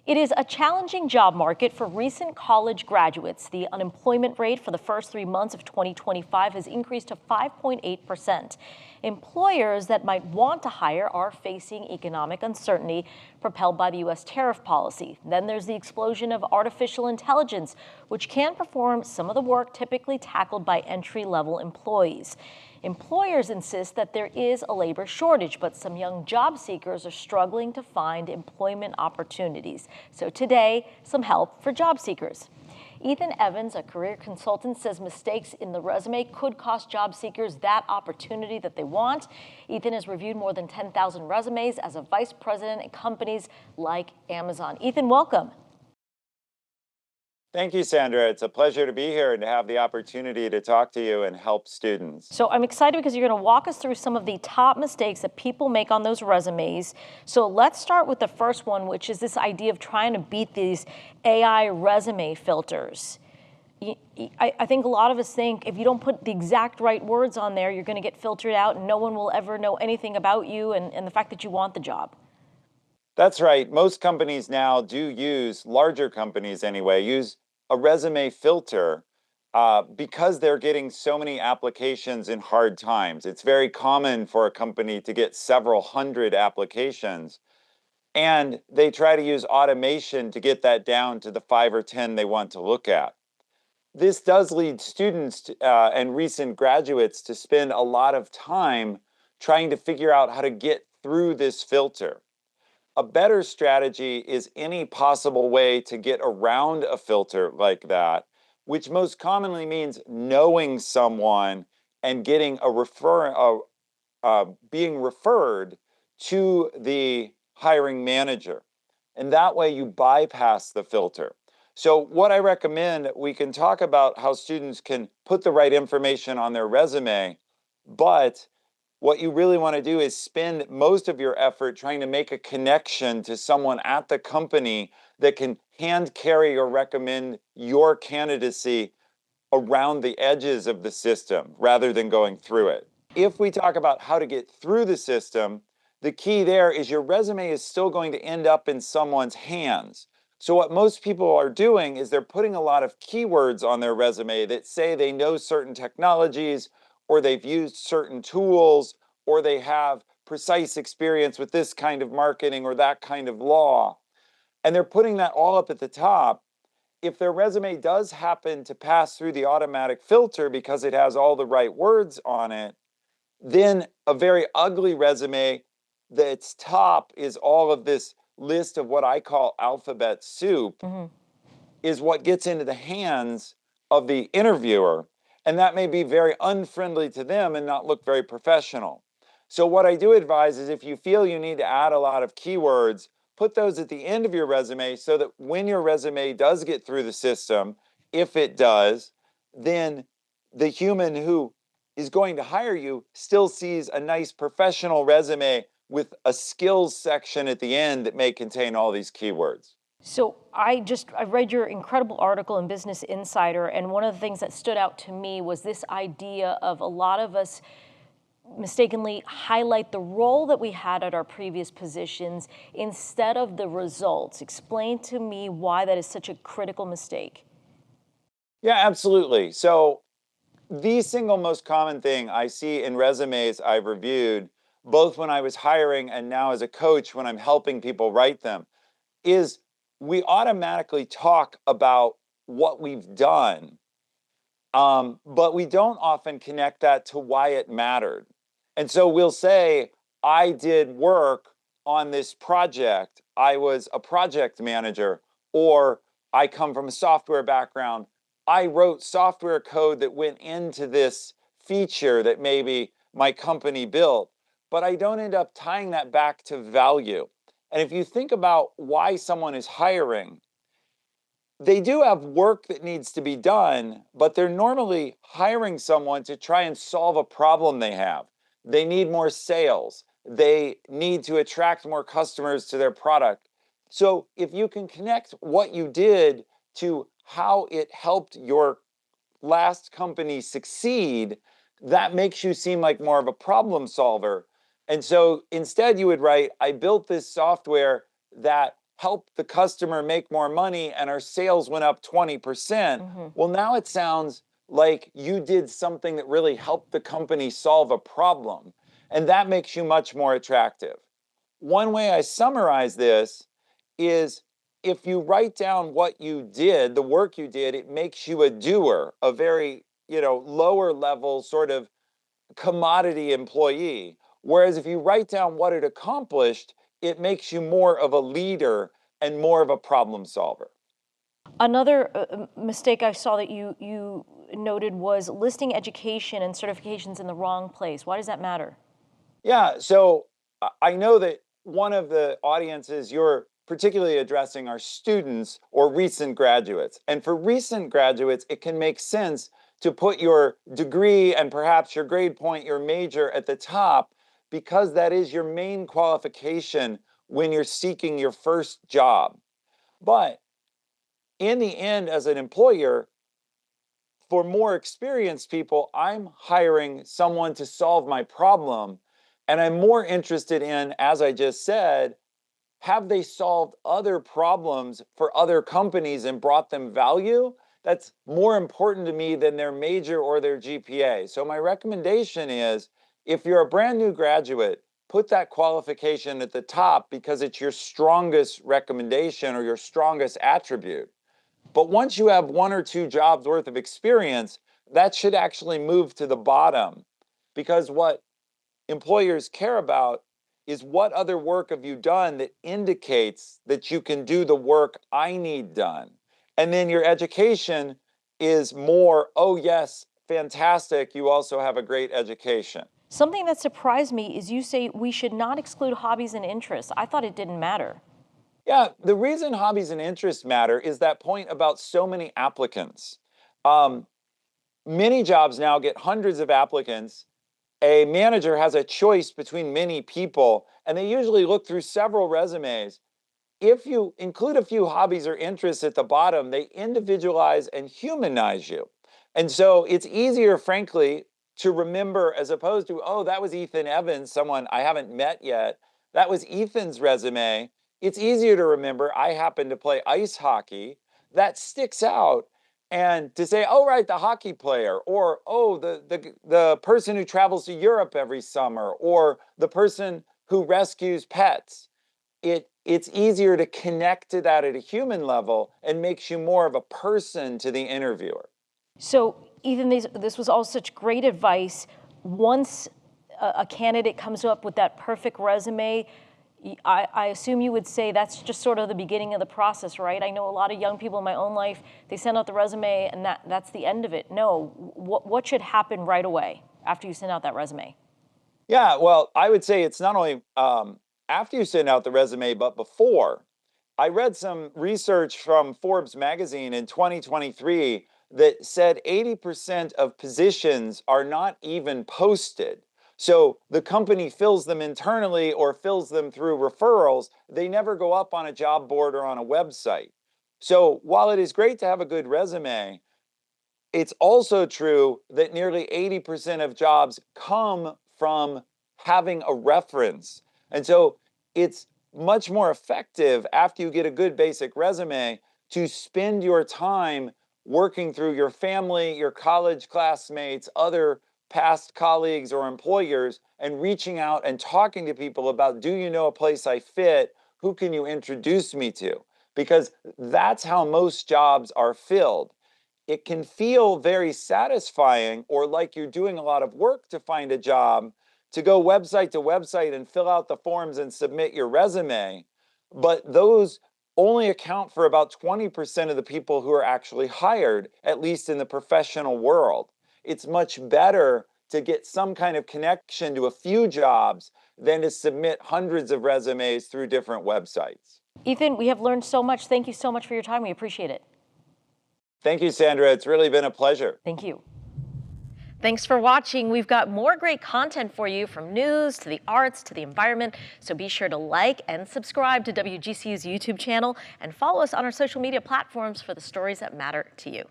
It is a challenging job market for recent college graduates. The unemployment rate for the first 3 months of 2025 has increased to 5.8%. Employers that might want to hire are facing economic uncertainty propelled by the U.S. tariff policy. Then there's the explosion of artificial intelligence, which can perform some of the work typically tackled by entry-level employees. Employers insist that there is a labor shortage, but some young job seekers are struggling to find employment opportunities. So today, some help for job seekers. Ethan Evans, a career consultant, says mistakes in the resume could cost job seekers that opportunity that they want. Ethan has reviewed more than 10,000 resumes as a vice president at companies like Amazon. Ethan, welcome. Thank you, Sandra. It's a pleasure to be here and to have the opportunity to talk to you and help students. So I'm excited because you're going to walk us through some of the top mistakes that people make on those resumes. So let's start with the first one, which is this idea of trying to beat these AI resume filters. I think a lot of us think if you don't put the exact right words on there, you're going to get filtered out and no one will ever know anything about you and the fact that you want the job. That's right. Most companies now do use, larger companies anyway, use a resume filter because they're getting so many applications in hard times. It's very common for a company to get several hundred applications, and they try to use automation to get that down to the 5 or 10 they want to look at. This does lead students and recent graduates to spend a lot of time trying to figure out how to get through this filter. A better strategy is any possible way to get around a filter like that, which most commonly means knowing someone and getting being referred to the hiring manager. And that way you bypass the filter. So what I recommend, we can talk about how students can put the right information on their resume, but what you really want to do is spend most of your effort trying to make a connection to someone at the company that can hand carry or recommend your candidacy around the edges of the system rather than going through it. If we talk about how to get through the system, the key there is your resume is still going to end up in someone's hands. So what most people are doing is they're putting a lot of keywords on their resume that say they know certain technologies, or they've used certain tools, or they have precise experience with this kind of marketing or that kind of law. And they're putting that all up at the top. If their resume does happen to pass through the automatic filter because it has all the right words on it, then a very ugly resume that's top is all of this list of what I call alphabet soup, is what gets into the hands of the interviewer. And that may be very unfriendly to them and not look very professional. So what I do advise is if you feel you need to add a lot of keywords, put those at the end of your resume so that when your resume does get through the system, if it does, then the human who is going to hire you still sees a nice professional resume with a skills section at the end that may contain all these keywords. So I read your incredible article in Business Insider, and one of the things that stood out to me was this idea of a lot of us mistakenly highlight the role that we had at our previous positions instead of the results. Explain to me why that is such a critical mistake. Yeah, absolutely. So the single most common thing I see in resumes I've reviewed, both when I was hiring and now as a coach when I'm helping people write them, is we automatically talk about what we've done, but we don't often connect that to why it mattered. And so we'll say, I did work on this project. I was a project manager, or I come from a software background. I wrote software code that went into this feature that maybe my company built, but I don't end up tying that back to value. And if you think about why someone is hiring, they do have work that needs to be done, but they're normally hiring someone to try and solve a problem they have. They need more sales. They need to attract more customers to their product. So if you can connect what you did to how it helped your last company succeed, that makes you seem like more of a problem solver. And so instead you would write, I built this software that helped the customer make more money and our sales went up 20%. Well, now it sounds like you did something that really helped the company solve a problem. And that makes you much more attractive. One way I summarize this is if you write down what you did, the work you did, it makes you a doer, a very, lower level sort of commodity employee. Whereas if you write down what it accomplished, it makes you more of a leader and more of a problem solver. Another mistake I saw that you noted was listing education and certifications in the wrong place. Why does that matter? Yeah, so I know that one of the audiences you're particularly addressing are students or recent graduates. And for recent graduates, it can make sense to put your degree and perhaps your grade point, your major at the top, because that is your main qualification when you're seeking your first job. But in the end, as an employer, for more experienced people, I'm hiring someone to solve my problem. And I'm more interested in, as I just said, have they solved other problems for other companies and brought them value? That's more important to me than their major or their GPA. So my recommendation is, if you're a brand new graduate, put that qualification at the top because it's your strongest recommendation or your strongest attribute. But once you have 1 or 2 jobs worth of experience, that should actually move to the bottom, because what employers care about is what other work have you done that indicates that you can do the work I need done. And then your education is more, oh yes, fantastic, you also have a great education. Something that surprised me is you say we should not exclude hobbies and interests. I thought it didn't matter. Yeah, the reason hobbies and interests matter is that point about so many applicants. Um, Many jobs now get hundreds of applicants. A manager has a choice between many people, and they usually look through several resumes. If you include a few hobbies or interests at the bottom, they individualize and humanize you. And so it's easier, frankly, to remember as opposed to, oh, that was Ethan Evans, someone I haven't met yet. That was Ethan's resume. It's easier to remember, I happen to play ice hockey. That sticks out. And to say, oh, right, the hockey player, or oh, the person who travels to Europe every summer, or the person who rescues pets. It's easier to connect to that at a human level and makes you more of a person to the interviewer. So, Ethan, this was all such great advice. Once a candidate comes up with that perfect resume, I assume you would say that's just sort of the beginning of the process, right? I know a lot of young people in my own life, they send out the resume and that's the end of it. No, what should happen right away after you send out that resume? Yeah, well, I would say it's not only after you send out the resume, but before. I read some research from Forbes magazine in 2023 that said 80% of positions are not even posted. So the company fills them internally or fills them through referrals. They never go up on a job board or on a website. So while it is great to have a good resume, it's also true that nearly 80% of jobs come from having a reference. And so it's much more effective after you get a good basic resume to spend your time working through your family, your college classmates, other past colleagues or employers, and reaching out and talking to people about, do you know a place I fit? Who can you introduce me to? Because that's how most jobs are filled. It can feel very satisfying or like you're doing a lot of work to find a job, to go website to website and fill out the forms and submit your resume. But those only account for about 20% of the people who are actually hired, at least in the professional world. It's much better to get some kind of connection to a few jobs than to submit hundreds of resumes through different websites. Ethan, we have learned so much. Thank you so much for your time. We appreciate it. Thank you, Sandra. It's really been a pleasure. Thank you. Thanks for watching. We've got more great content for you, from news to the arts to the environment. So be sure to like and subscribe to WGCU's YouTube channel and follow us on our social media platforms for the stories that matter to you.